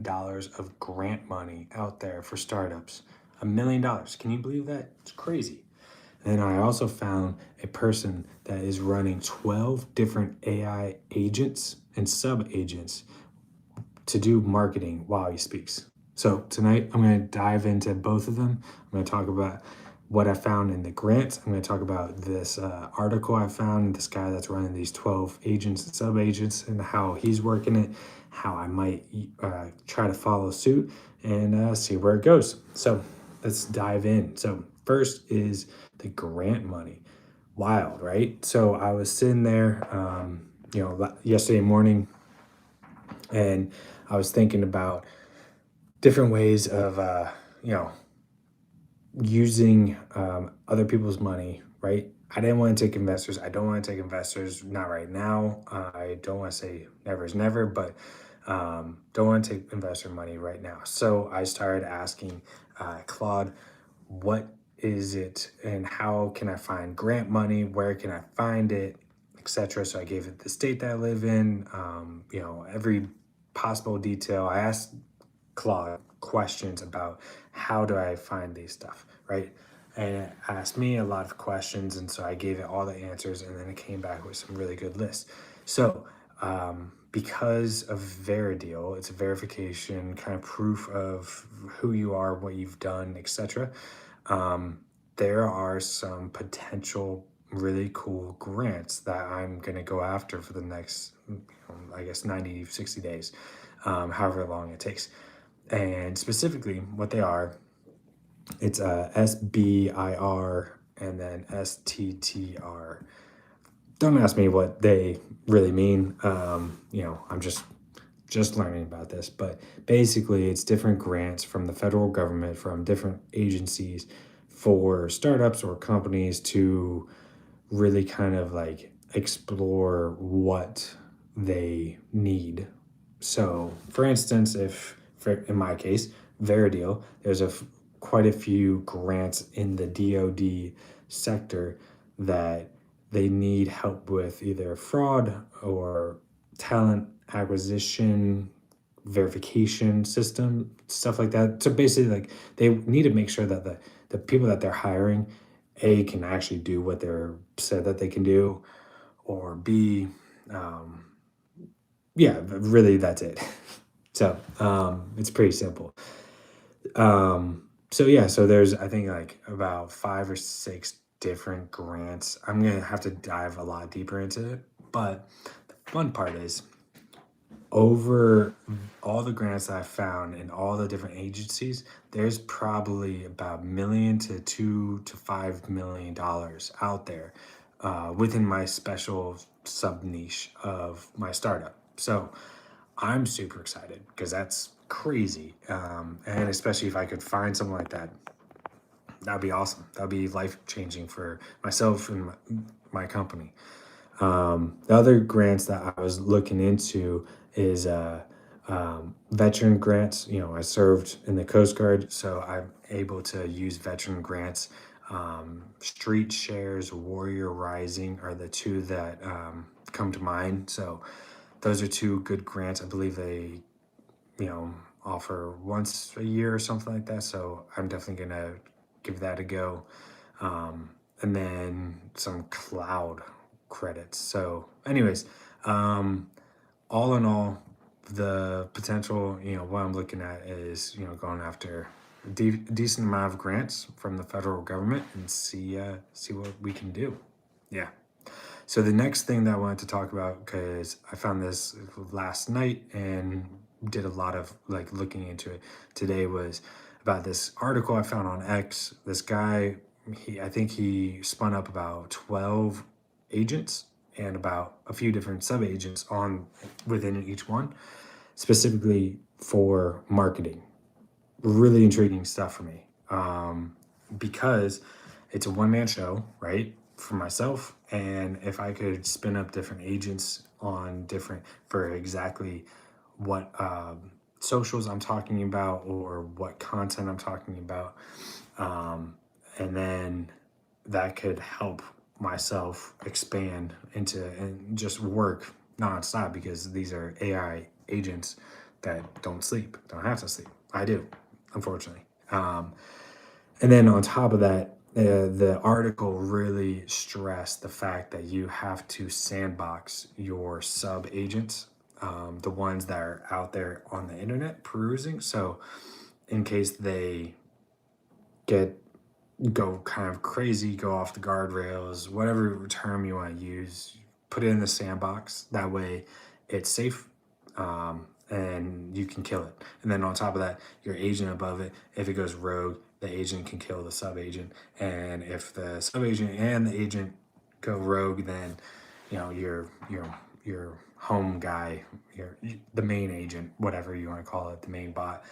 dollars of grant money out there for startups. $1 million. Can you believe that? It's crazy. And I also found a person that is running 12 different AI agents and sub agents to do marketing while he speaks. So tonight I'm going to dive into both of them. I'm going to talk about what I found in the grants. I'm going to talk about this article I found, this guy that's running these 12 agents and sub agents, and how he's working it, how I might try to follow suit and see where it goes. So let's dive in. So first is the grant money. Wild, right? So I was sitting there, yesterday morning, and I was thinking about different ways of, using other people's money, right? I didn't want to take investors. I don't want to take investors, not right now. I don't want to say never is never, but don't want to take investor money right now. So I started asking Claude, what is it and how can I find grant money? Where can I find it, etc. So I gave it the state that I live in, every possible detail. I asked Claude questions about how do I find these stuff, right? And it asked me a lot of questions, and so I gave it all the answers, and then it came back with some really good lists. So because of Verideal, it's a verification kind of proof of who you are, what you've done, etc. There are some potential really cool grants that I'm going to go after for the next, 90, 60 days, however long it takes. And specifically, what they are, it's SBIR and then STTR. Don't ask me what they really mean. I'm just learning about this, but basically, it's different grants from the federal government, from different agencies for startups or companies to really kind of like explore what they need. So, for instance, in my case, Verideal, there's quite a few grants in the DoD sector that they need help with either fraud or talent acquisition verification system, stuff like that. So basically, like, they need to make sure that the people that they're hiring, A, can actually do what they're said that they can do, or B, really that's it. So it's pretty simple. So there's, I think, like about 5 or 6 different grants. I'm gonna have to dive a lot deeper into it, but the fun part is, over all the grants that I found in all the different agencies, there's probably about million to $2 to $5 million out there within my special sub niche of my startup. So I'm super excited because that's crazy. And especially if I could find something like that, that'd be awesome. That'd be life changing for myself and my company. The other grants that I was looking into is veteran grants. I served in the Coast Guard, so I'm able to use veteran grants. Street Shares, Warrior Rising are the two that come to mind. So those are two good grants. I believe they, offer once a year or something like that. So I'm definitely gonna give that a go. And then some cloud credits. So, anyways, all in all, the potential, what I'm looking at is, going after a decent amount of grants from the federal government and see what we can do. Yeah. So the next thing that I wanted to talk about, because I found this last night and did a lot of like looking into it today, was about this article I found on X. This guy, I think he spun up about 12 agents and about a few different sub agents on within each one, specifically for marketing. Really intriguing stuff for me, because it's a one man show, right? For myself, and if I could spin up different agents on different for exactly what socials I'm talking about or what content I'm talking about, and then that could help myself expand into and just work nonstop, because these are AI agents that don't sleep, don't have to sleep. I do, unfortunately. And then on top of that, the article really stressed the fact that you have to sandbox your sub agents, the ones that are out there on the internet perusing. So, in case they get go kind of crazy, go off the guardrails, whatever term you want to use, put it in the sandbox. That way, it's safe, and you can kill it. And then on top of that, your agent above it, if it goes rogue, the agent can kill the sub agent. And if the sub agent and the agent go rogue, then your home guy, the main agent, whatever you want to call it, the main bot,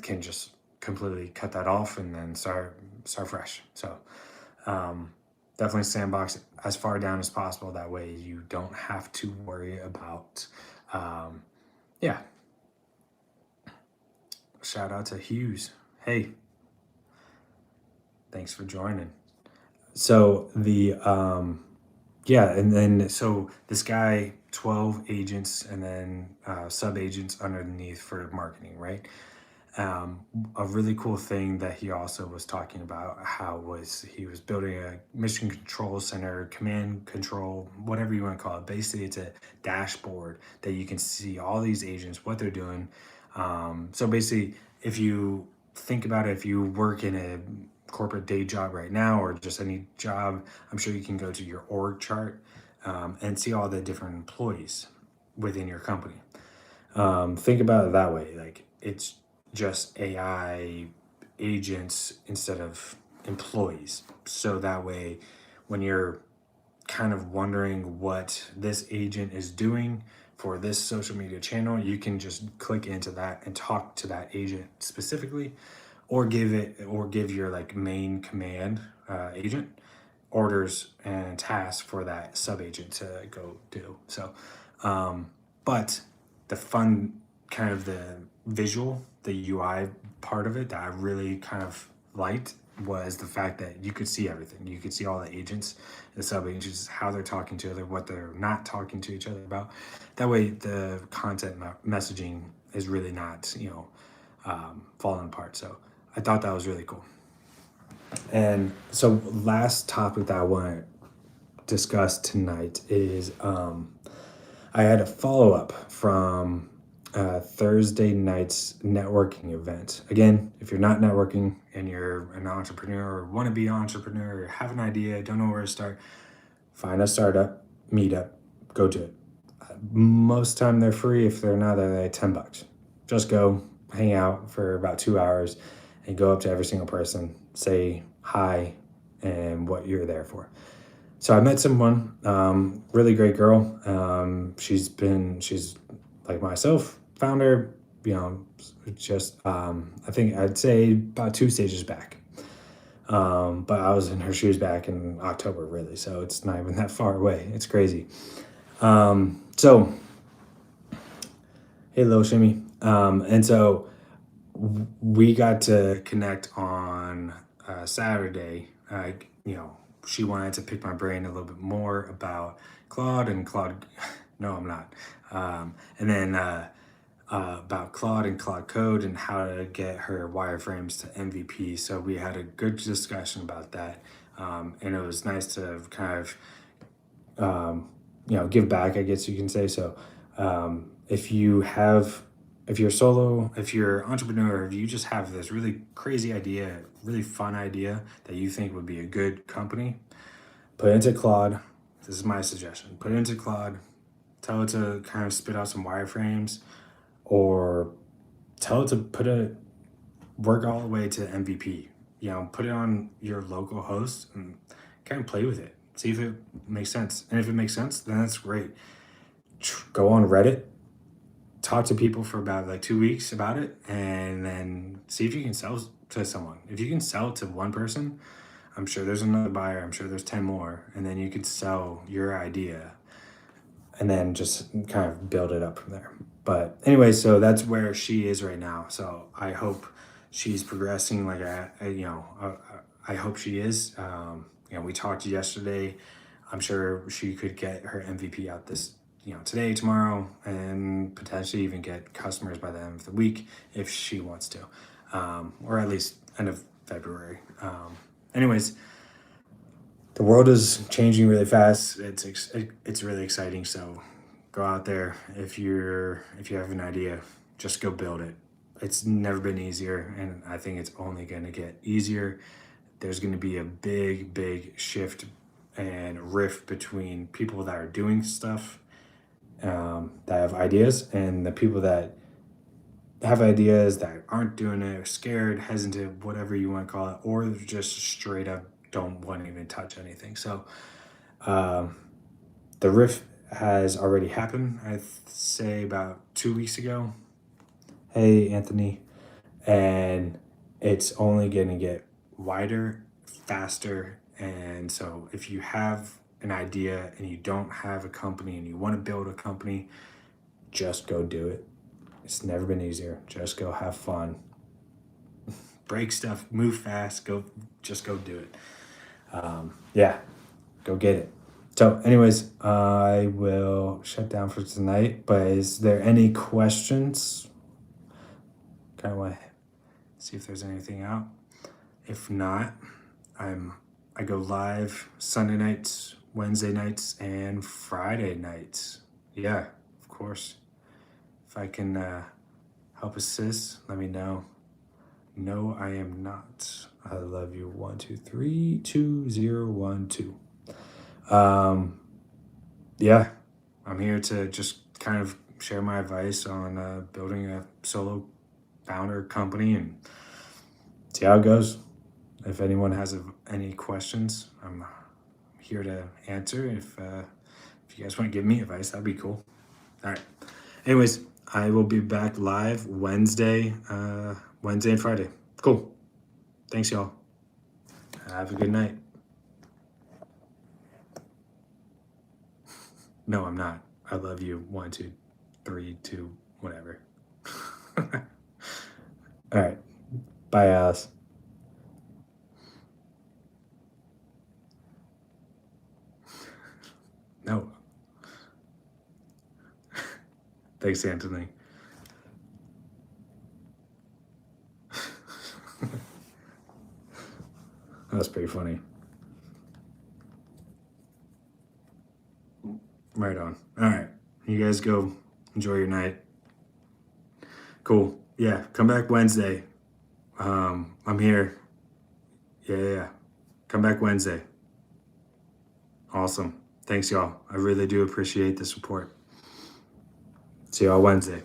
can just completely cut that off and then start fresh. So definitely sandbox as far down as possible. That way you don't have to worry about yeah. Shout out to Hughes. Hey, thanks for joining. So the yeah, and then so this guy, 12 agents and then sub agents underneath for marketing, right? A really cool thing that he also was talking about how was he was building a mission control center, command control, whatever you want to call it. Basically, it's a dashboard that you can see all these agents, what they're doing. So basically, if you think about it, if you work in a corporate day job right now or just any job, I'm sure you can go to your org chart and see all the different employees within your company. Think about it that way. Like it's just AI agents instead of employees. So that way, when you're kind of wondering what this agent is doing for this social media channel, you can just click into that and talk to that agent specifically, or give your like main command agent orders and tasks for that sub agent to go do. So, but the fun kind of the visual, the UI part of it that I really kind of liked was the fact that you could see everything. You could see all the agents, the sub agents, how they're talking to each other, what they're not talking to each other about. That way, the content messaging is really not, falling apart. So I thought that was really cool. And so, last topic that I want to discuss tonight is I had a follow up from Thursday night's networking event. Again, if you're not networking and you're an entrepreneur or want to be an entrepreneur or have an idea, don't know where to start, find a startup, meetup, go to it. Most time they're free. If they're not, they're like $10. Just go hang out for about 2 hours and go up to every single person, say hi and what you're there for. So I met someone, really great girl. She's like myself, founder, just I think I'd say about 2 stages back. But I was in her shoes back in October, really, so it's not even that far away. It's crazy. So, hey, Lil Shimmy. And so we got to connect on Saturday. She wanted to pick my brain a little bit more about Claude and Claude. No, I'm not. And then about Claude and Claude Code and how to get her wireframes to MVP. So we had a good discussion about that. And it was nice to kind of, give back, I guess you can say. So if you're solo, if you're an entrepreneur, if you just have this really crazy idea, really fun idea that you think would be a good company, put it into Claude. This is my suggestion. Put it into Claude. Tell it to kind of spit out some wireframes, or tell it to work all the way to MVP. Put it on your local host and kind of play with it. See if it makes sense. And if it makes sense, then that's great. Go on Reddit, talk to people for about like 2 weeks about it, and then see if you can sell to someone. If you can sell to one person, I'm sure there's another buyer. I'm sure there's 10 more. And then you could sell your idea and then just kind of build it up from there. But anyway, so that's where she is right now. So I hope she's progressing like I hope she is. We talked yesterday. I'm sure she could get her MVP out this today, tomorrow, and potentially even get customers by the end of the week if she wants to, or at least end of February. Anyways, the world is changing really fast. It's really exciting. So go out there. If you have an idea, just go build it. It's never been easier, and I think it's only going to get easier. There's going to be a big shift and rift between people that are doing stuff, that have ideas, and the people that have ideas that aren't doing it, or scared, hesitant, whatever you want to call it, or just straight up don't want to even touch anything. So um, the rift has already happened. I'd say about 2 weeks ago. Hey, Anthony. And it's only going to get wider, faster. And so if you have an idea and you don't have a company and you want to build a company, just go do it. It's never been easier. Just go have fun. Break stuff, move fast, just go do it. Yeah, go get it. So, anyways, I will shut down for tonight. But is there any questions? Kind of want to see if there's anything out. If not, I go live Sunday nights, Wednesday nights, and Friday nights. Yeah, of course. If I can help assist, let me know. No, I am not. I love you. 1232012. Yeah, I'm here to just kind of share my advice on building a solo founder company and see how it goes. If anyone has any questions, I'm here to answer. If you guys want to give me advice, that'd be cool. All right. Anyways, I will be back live Wednesday and Friday. Cool. Thanks, y'all. Have a good night. No, I'm not. I love you. 1, 2, 3, 2, whatever. All right. Bye, Alice. No. Thanks, Anthony. That's pretty funny. Right on. All right. You guys go enjoy your night. Cool. Yeah. Come back Wednesday. I'm here. Yeah. Come back Wednesday. Awesome. Thanks, y'all. I really do appreciate the support. See y'all Wednesday.